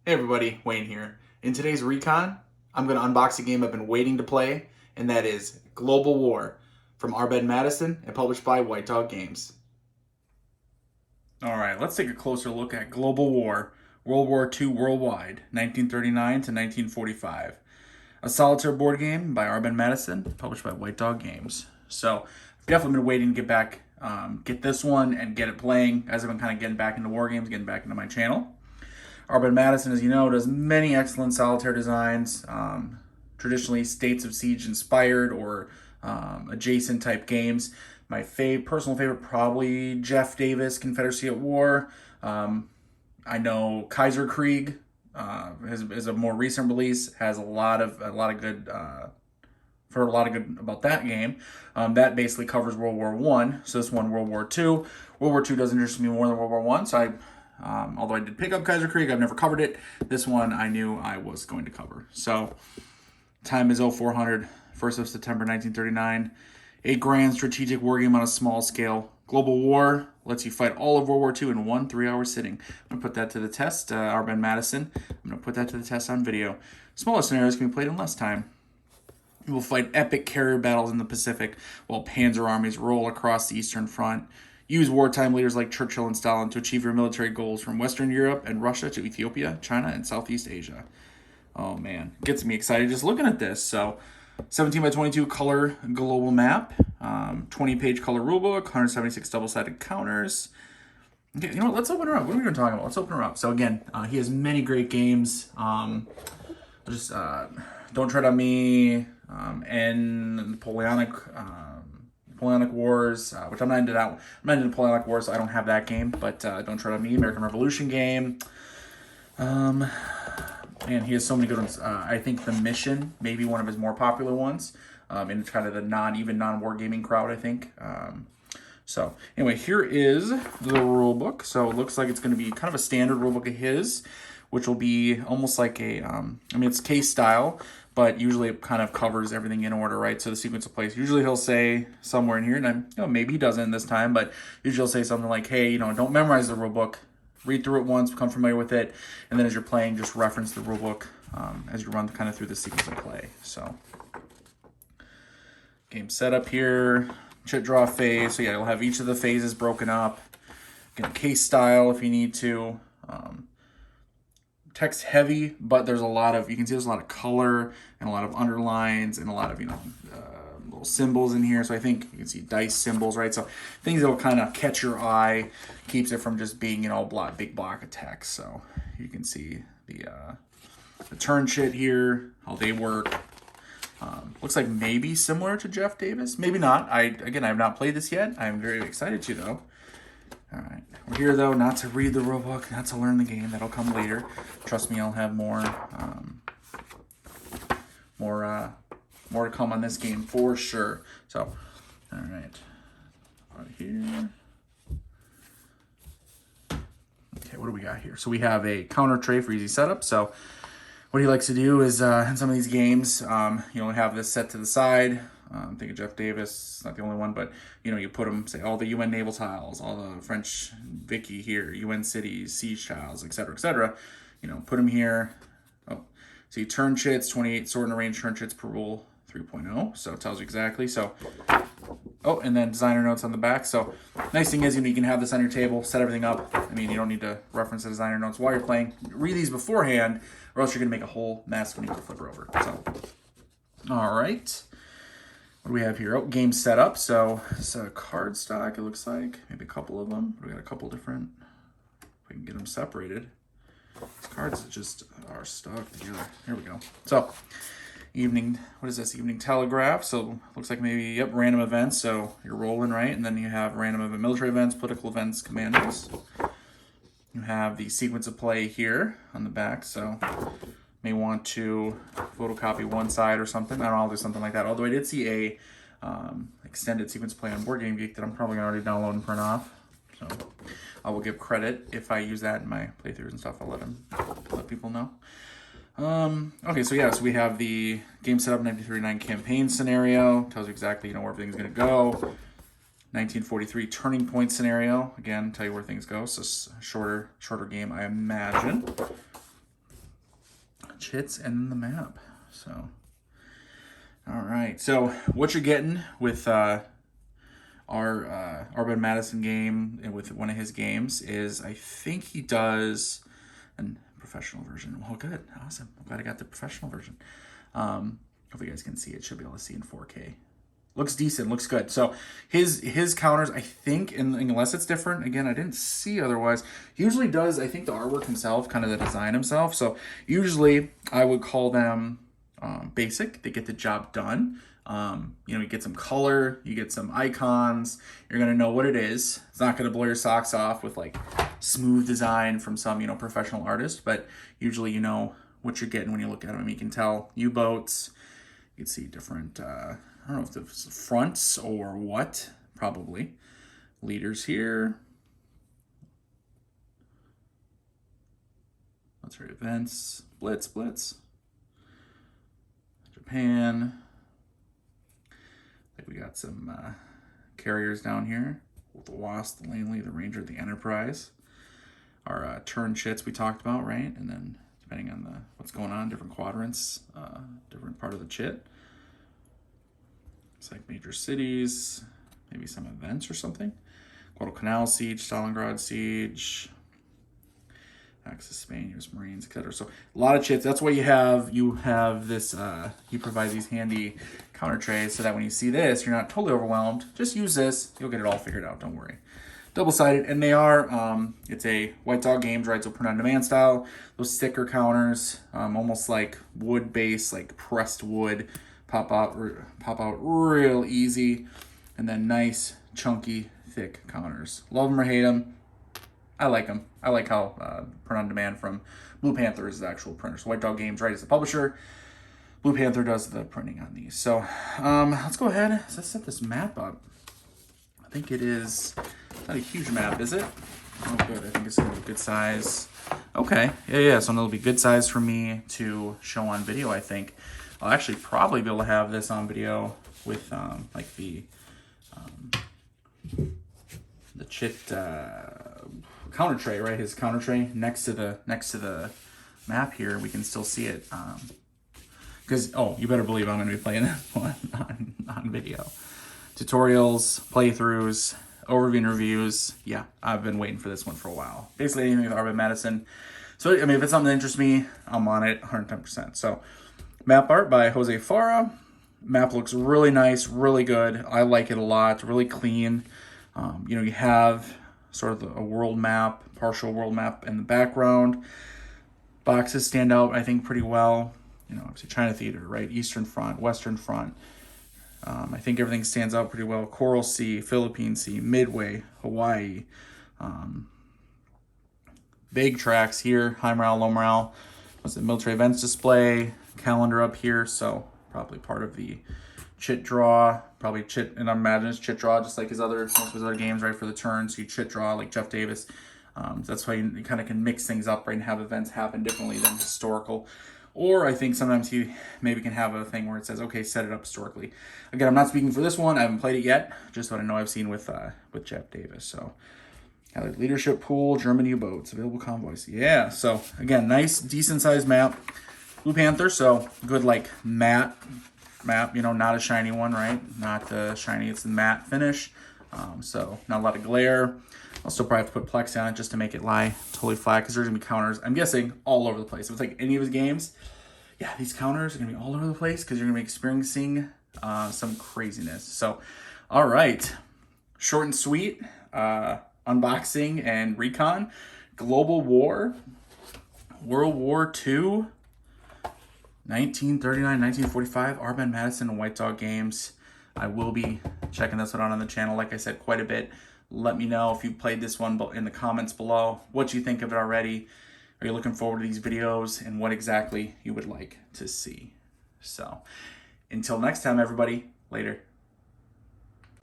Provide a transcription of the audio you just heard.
Hey everybody, Wayne here. In today's Recon, I'm going to unbox a game I've been waiting to play, and that is Global War from Madison and published by White Dog Games. Alright, let's take a closer look at Global War, World War II Worldwide, 1939 to 1945. A solitaire board game by Madison, published by White Dog Games. So, I've definitely been waiting to get back, get this one and get it playing, as I've been kind of getting back into war games, getting back into my channel. Madison, as you know, does many excellent solitaire designs, traditionally States of Siege inspired or adjacent type games. My personal favorite, probably Jeff Davis, Confederacy at War. I know Kaiser Krieg is a more recent release, has a lot of good. Heard a lot of good about that game. That basically covers World War I. So this one, World War II. World War II does interest me more than World War I. So although I did pick up Kaiser Krieg, I've never covered it. This one I knew I was going to cover. So time is 0400, 1st of September 1939. A grand strategic war game on a small scale. Global War lets you fight all of World War II in one 3-hour sitting. I'm going to put that to the test, Madison. I'm going to put that to the test on video. Smaller scenarios can be played in less time. You will fight epic carrier battles in the Pacific while Panzer armies roll across the Eastern Front. Use wartime leaders like Churchill and Stalin to achieve your military goals from Western Europe and Russia to Ethiopia, China, and Southeast Asia. Oh man, gets me excited just looking at this. So 17 by 22 color global map, 20-page color rulebook, 176 double-sided counters. Okay, you know what? Let's open her up. What are we going to talk about? Let's open her up. So again, he has many great games. Just Don't Tread on Me, and Napoleonic Wars, which I'm not into that one. I'm not into Napoleonic Wars, so I don't have that game. But Don't Tread on Me, American Revolution game. Man, he has so many good ones. I think The Mission, maybe one of his more popular ones, in kind of the non-wargaming crowd, I think. So anyway, here is the rule book. So it looks like it's going to be kind of a standard rule book of his, which will be almost like a, it's case style, but usually it kind of covers everything in order, right? So the sequence of plays. Usually he'll say somewhere in here, and maybe he doesn't this time, but usually he'll say something like, hey, don't memorize the rule book. Read through it once, become familiar with it, and then as you're playing, just reference the rule book as you run kind of through the sequence of play. So, game setup here, chit draw phase. So yeah, you'll have each of the phases broken up. Get a case style if you need to. Text heavy, but there's a lot of, you can see there's a lot of color and a lot of underlines and a lot of, little symbols in here. So I think you can see dice symbols, right? So things that will kind of catch your eye, keeps it from just being, big block of text. So you can see the turn chit here, how they work. Looks like maybe similar to Jeff Davis, maybe not. I have not played this yet. I'm very excited to though. All right, we're here though not to read the rule book, not to learn the game. That'll come later. Trust me, I'll have more to come on this game for sure. So, all right, here. Okay, what do we got here? So we have a counter tray for easy setup. So what he likes to do is in some of these games, you have this set to the side. Think of Jeff Davis, not the only one, but you put them, say all the UN naval tiles, all the French Vicky here, UN cities, siege tiles, etc., put them here. Oh, so you turn chits, 28 sword and arranged turn chits per rule 3.0. So it tells you exactly. So, and then designer notes on the back. So nice thing is, you can have this on your table, set everything up. You don't need to reference the designer notes while you're playing. Read these beforehand, or else you're gonna make a whole mess when you flip her over. So, all right. What do we have here? Game setup. So it's a card stock, it looks like. Maybe a couple of them. We got a couple different. If we can get them separated. These cards just are stuck together. Here we go. So, Evening Telegraph. So looks like maybe, random events. So you're rolling, right? And then you have random event, military events, political events, commandos. You have the sequence of play here on the back. So may want to photocopy one side or something. I don't know, I'll do something like that. Although I did see a extended sequence play on Board Game Geek that I'm probably gonna already download and print off. So I will give credit if I use that in my playthroughs and stuff. I'll let people know. Okay, so yeah, so we have the game setup 1939 campaign scenario. Tells you exactly where everything's gonna go. 1943 turning point scenario. Again, tell you where things go. So shorter game, I imagine. chits and the map. So, all right. So what you're getting with our Arben Madison game and with one of his games is, I think he does a professional version. Well, good, awesome. I'm glad I got the professional version. Hope you guys can see it. Should be able to see in 4K. Looks decent, looks good. So his counters, I think, unless it's different, again, I didn't see otherwise, he usually does, I think, the artwork himself, kind of the design himself. So usually I would call them basic. They get the job done. You get some color, you get some icons, you're going to know what it is. It's not going to blow your socks off with like smooth design from some, professional artist, but usually you know what you're getting when you look at them. You can tell U-boats, you can see different, I don't know if it's fronts or what, probably. Leaders here. Military events, Blitz. Japan. I think we got some carriers down here. The Wasp, the Langley, the Ranger, the Enterprise. Our turn chits we talked about, right? And then depending on what's going on, different quadrants, different part of the chit. It's like major cities, maybe some events or something. Guadalcanal siege, Stalingrad siege, Axis Spain, U.S. Marines, etc. So a lot of chits. That's why you have this. You provide these handy counter trays so that when you see this, you're not totally overwhelmed. Just use this. You'll get it all figured out. Don't worry. Double-sided, and they are. It's a White Dog Games, right? So print-on-demand style. Those sticker counters, almost like wood base, like pressed wood. Pop out real easy, and then nice, chunky, thick counters. Love them or hate them. I like them. I like how print on demand from Blue Panther is the actual printer. So White Dog Games, right, is the publisher. Blue Panther does the printing on these. So let's go ahead. Let's set this map up. I think it is not a huge map, is it? Oh, good. I think it's going to be a good size. Okay. Yeah. So it'll be good size for me to show on video, I think. I'll actually probably be able to have this on video with like the chit counter tray, right? His counter tray next to the map here. We can still see it because you better believe I'm going to be playing this one on video. Tutorials, playthroughs, overview and reviews. Yeah, I've been waiting for this one for a while. Basically anything with Arben Madison. So I mean, if it's something that interests me, I'm on it 110%. So. Map art by Jose Farah. Map looks really nice, really good. I like it a lot, really clean. You have sort of a world map, partial world map in the background. Boxes stand out, I think, pretty well. Obviously China Theater, right? Eastern Front, Western Front. I think everything stands out pretty well. Coral Sea, Philippine Sea, Midway, Hawaii. Vague tracks here, high morale, low morale. What's the military events display? Calendar up here, so probably part of the chit draw, probably chit, and I imagine it's chit draw just like most of his other games, right? For the turn, so you chit draw like Jeff Davis. That's why you kind of can mix things up, right, and have events happen differently than historical. Or I think sometimes he maybe can have a thing where it says, okay, set it up historically. Again, I'm not speaking for this one. I haven't played it yet. Just what I know I've seen with Jeff Davis. So leadership pool, German U-boats, available convoys. Yeah. So again, nice, decent sized map. Blue Panther, so good like matte map, not a shiny one, right? Not the shiny, it's the matte finish. So not a lot of glare. I'll still probably have to put Plex on it just to make it lie totally flat because there's going to be counters, I'm guessing, all over the place. If it's like any of his games, yeah, these counters are going to be all over the place because you're going to be experiencing some craziness. So, all right. Short and sweet. Unboxing and Recon. Global War. World War II. 1939, 1945, Arben Madison and White Dog Games. I will be checking this one out on the channel, like I said, quite a bit. Let me know if you've played this one in the comments below, what you think of it already. Are you looking forward to these videos and what exactly you would like to see? So, until next time, everybody, later.